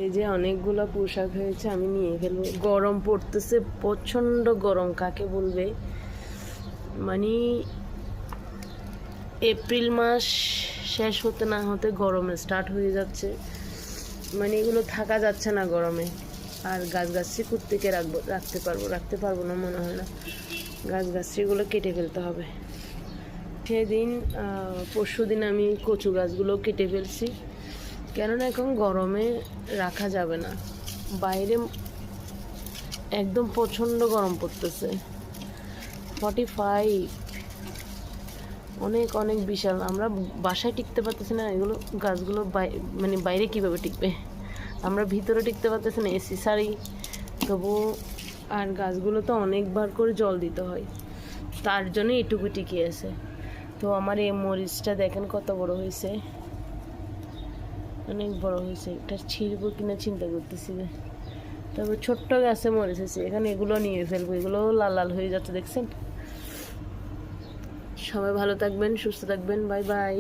এই যে অনেকগুলো পোশাক হয়েছে, আমি নিয়ে ফেলবো। গরম পড়তেছে, প্রচণ্ড গরম। কাকে বলবে, মানে এপ্রিল মাস শেষ হতে না হতে গরমে স্টার্ট হয়ে যাচ্ছে। মানে এগুলো থাকা যাচ্ছে না গরমে। আর গাছগাছড়ি প্রত্যেকে রাখতে পারবো না মনে হয় না। গাছগাছড়িগুলো কেটে ফেলতে হবে। সেদিন পরশু দিন আমি কচু গাছগুলো কেটে ফেলছি, কেননা এখন গরমে রাখা যাবে না। বাইরে একদম প্রচণ্ড গরম পড়তেছে, 45, অনেক অনেক বিশাল। আমরা বাসায় টিকতে পারতেছি না, এগুলো গাছগুলো মানে বাইরে কিভাবে টিকবে। আমরা ভিতরে টিকতে পারতেছি না, এসি সারি তবু। আর গাছগুলো তো অনেকবার করে জল দিতে হয়, তার জন্য এটুকু টিকে আছে। তো আমার এই মরিচটা দেখেন কত বড় হয়েছে, অনেক বড় হয়েছে। এটা ছিঁড়বো কিনা চিন্তা করতেছি। তারপর ছোট্ট গাছে মরিচ আছে, এখানে এগুলো নিয়ে ফেলবো। এগুলো লাল লাল হয়ে যাচ্ছে, দেখছেন। সবাই ভালো থাকবেন, সুস্থ থাকবেন, বাই বাই।